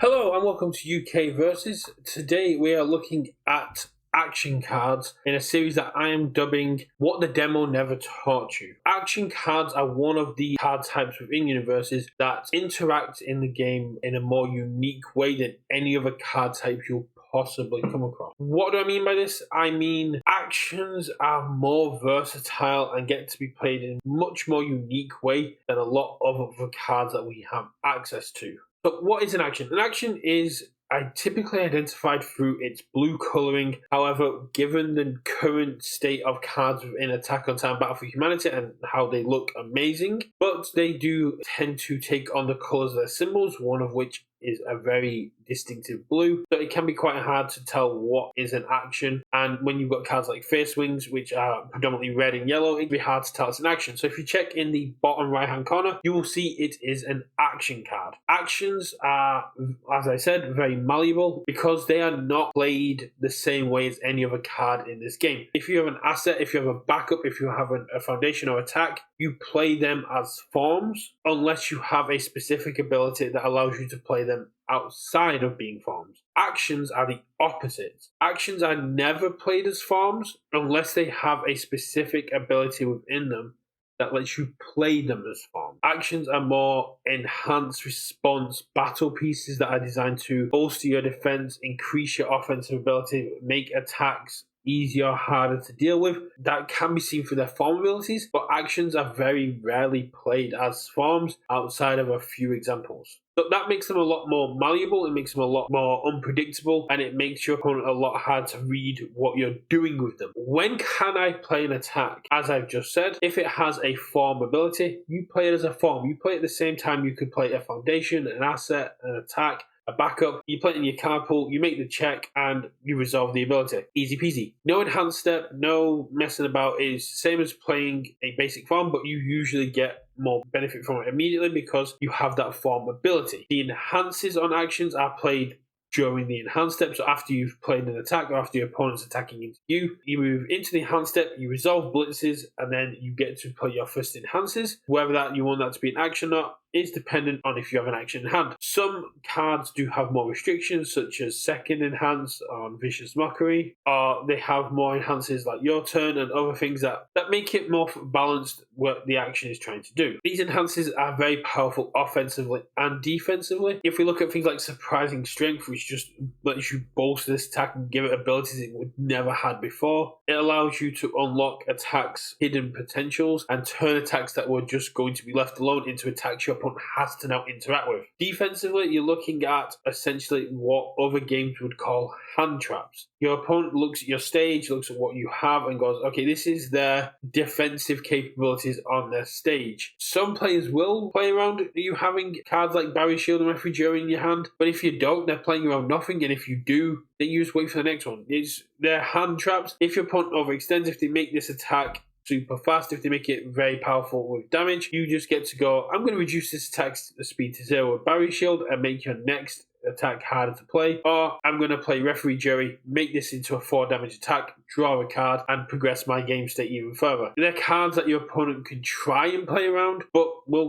Hello and welcome to UK Versus. Today we are looking at action cards in a series that I am dubbing What the Demo Never Taught You. Action cards are one of the card types within Universus that interact in the game in a more unique way than any other card type you'll possibly come across. What do I mean by this? I mean actions are more versatile and get to be played in a much more unique way than a lot of other cards that we have access to. But what is an action? An action is typically identified through its blue colouring. However, given the current state of cards within Attack on Titan Battle for Humanity and how they look amazing, but they do tend to take on the colours of their symbols, one of which is a very distinctive blue. So it can be quite hard to tell what is an action. And when you've got cards like Face Wings, which are predominantly red and yellow, it'd be hard to tell it's an action. So if you check in the bottom right hand corner, you will see it is an action card. Actions are, as I said, very malleable because they are not played the same way as any other card in this game. If you have an asset, if you have a backup, if you have a foundation or attack, you play them as forms unless you have a specific ability that allows you to play them outside of being forms. Actions are the opposite. Actions are never played as forms unless they have a specific ability within them that lets you play them as forms. Actions are more enhanced response battle pieces that are designed to bolster your defense, increase your offensive ability, make attacks easier or harder to deal with. That can be seen through their form abilities, but actions are very rarely played as forms outside of a few examples. So that makes them a lot more malleable, it makes them a lot more unpredictable, and it makes your opponent a lot harder to read what you're doing with them. When can I play an attack? As I've just said, if it has a form ability, you play it as a form. You play it at the same time you could play a foundation, an asset, an attack, a backup. You play it in your card pool, you make the check, and you resolve the ability. Easy peasy. No enhanced step, no messing about. Is same as playing a basic form, but you usually get more benefit from it immediately because you have that form ability. The enhances on actions are played during the enhanced step. So after you've played an attack or after your opponent's attacking into you, you move into the enhanced step, you resolve blitzes, and then you get to play your first enhances. Whether that you want that to be an action or not is dependent on if you have an action in hand. Some cards do have more restrictions, such as second enhance on Vicious Mockery, or they have more enhances like Your Turn and other things that make it more balanced what the action is trying to do. These enhances are very powerful offensively and defensively. If we look at things like Surprising Strength, which just lets you bolster this attack and give it abilities it would never had before, it allows you to unlock attacks' hidden potentials and turn attacks that were just going to be left alone into attacks your opponent has to now interact with. Defensively, you're looking at essentially what other games would call hand traps. Your opponent looks at your stage, looks at what you have, and goes, okay, this is their defensive capabilities on their stage. Some players will play around you having cards like Barrier Shield and Refugee in your hand, but if you don't, they're playing around nothing, and if you do, then you just wait for the next one. It's their hand traps. If your opponent overextends, if they make this attack super fast, if they make it very powerful with damage, you just get to go, I'm going to reduce this attack speed to 0 with Barrier Shield and make your next attack harder to play, or I'm going to play Referee Jury, make this into a 4 damage attack, draw a card, and progress my game state even further. They're cards that your opponent can try and play around, but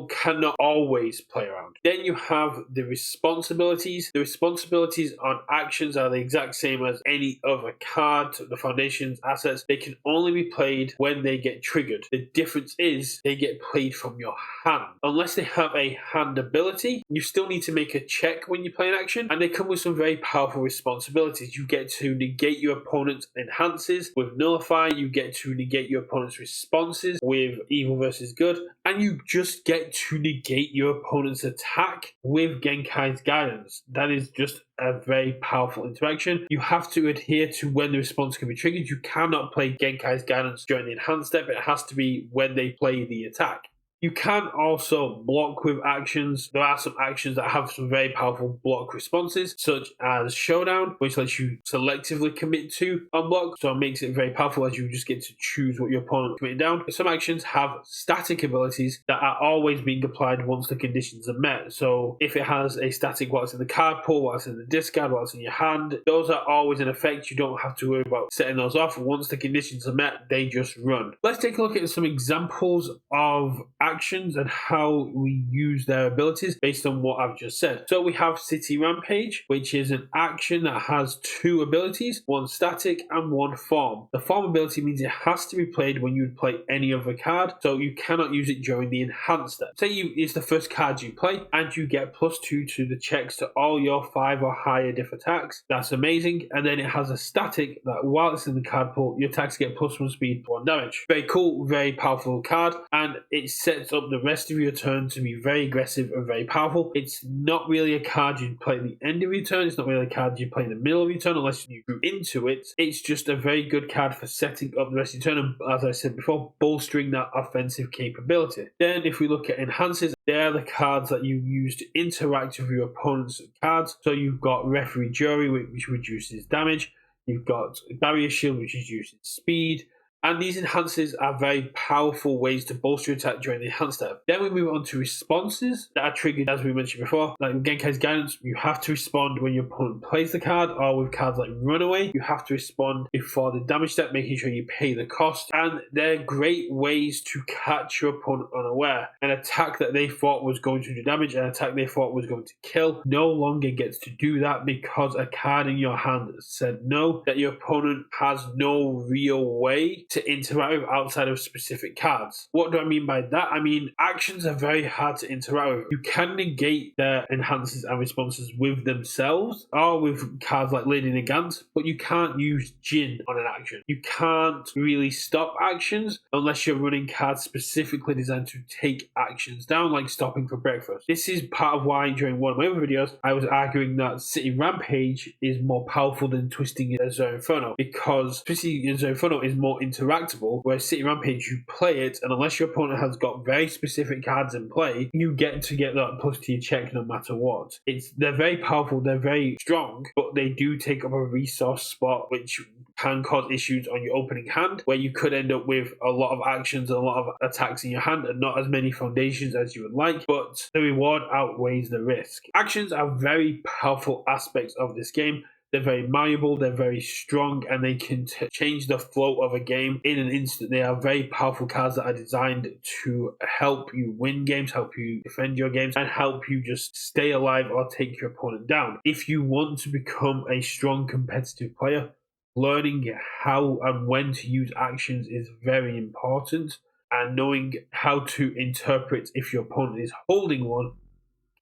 cannot always play around. Then you have the responsibilities. The responsibilities on actions are the exact same as any other card. The foundations, assets, they can only be played when they get triggered. The difference is they get played from your hand. Unless they have a hand ability, you still need to make a check when you play an action, and they come with some very powerful responsibilities. You get to negate your opponent's enhances with Nullify, you get to negate your opponent's responses with Evil versus Good, and you just get to negate your opponent's attack with Genkai's Guidance. That is just a very powerful interaction. You have to adhere to when the response can be triggered. You cannot play Genkai's Guidance during the enhanced step. It has to be when they play the attack. You can also block with actions. There are some actions that have some very powerful block responses, such as Showdown, which lets you selectively commit to unblock, so it makes it very powerful as you just get to choose what your opponent is committing down. Some actions have static abilities that are always being applied once the conditions are met. So if it has a static what's in the card pool, what's in the discard, what's in your hand, those are always in effect. You don't have to worry about setting those off. Once the conditions are met, they just run. Let's take a look at some examples of actions and how we use their abilities based on what I've just said. So we have City Rampage, which is an action that has 2 abilities, one static and one farm. The farm ability means it has to be played when you would play any other card, so you cannot use it during the enhanced step. Say it's the first card you play and you get +2 to the checks to all your 5 or higher diff attacks. That's amazing. And then it has a static that while it's in the card pool, your attacks get +1 speed, 1 damage. Very cool, very powerful card, and it sets up the rest of your turn to be very aggressive and very powerful. It's not really a card you'd play at the end of your turn. It's not really a card you play in the middle of your turn unless you grew into it. It's just a very good card for setting up the rest of your turn and, as I said before, bolstering that offensive capability. Then if we look at enhances, they're the cards that you use to interact with your opponent's cards. So you've got Referee Jury, which reduces damage. You've got Barrier Shield, which reduces speed. And these enhances are very powerful ways to bolster your attack during the enhanced step. Then we move on to responses that are triggered, as we mentioned before. Like with Genkai's Guidance, you have to respond when your opponent plays the card, or with cards like Runaway, you have to respond before the damage step, making sure you pay the cost. And they're great ways to catch your opponent unaware. An attack that they thought was going to do damage, an attack they thought was going to kill, no longer gets to do that because a card in your hand said no, that your opponent has no real way to interact with outside of specific cards. What do I mean by that? I mean, actions are very hard to interact with. You can negate their enhances and responses with themselves or with cards like Lady Nagant, but you can't use Jin on an action. You can't really stop actions unless you're running cards specifically designed to take actions down, like stopping for breakfast. This is part of why during one of my other videos, I was arguing that City Rampage is more powerful than Twisting Azure Inferno, because Twisting Azure Inferno is more interactable, whereas City Rampage, you play it, and unless your opponent has got very specific cards in play, you get to get that plus to your check no matter what. They're very powerful, they're very strong, but they do take up a resource spot, which can cause issues on your opening hand, where you could end up with a lot of actions and a lot of attacks in your hand and not as many foundations as you would like, but the reward outweighs the risk. Actions are very powerful aspects of this game. They're very malleable, they're very strong, and they can change the flow of a game in an instant. They are very powerful cards that are designed to help you win games, help you defend your games, and help you just stay alive or take your opponent down. If you want to become a strong competitive player, learning how and when to use actions is very important, and knowing how to interpret if your opponent is holding one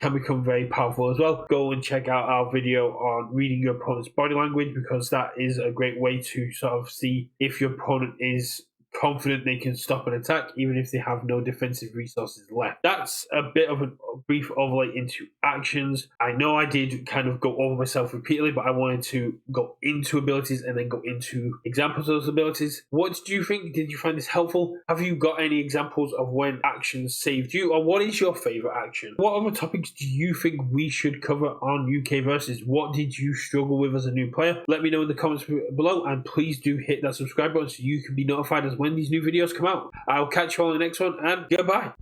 can become very powerful as well. Go and check out our video on reading your opponent's body language, because that is a great way to sort of see if your opponent is confident they can stop an attack even if they have no defensive resources left. That's a bit of a brief overlay into actions. I know I did kind of go over myself repeatedly, but I wanted to go into abilities and then go into examples of those abilities. What did you think? Did you find this helpful? Have you got any examples of when actions saved you, or what is your favorite action? What other topics do you think we should cover on UK Versus? What did you struggle with as a new player? Let me know in the comments below, and please do hit that subscribe button so you can be notified as when these new videos come out. I'll catch you all in the next one, and goodbye.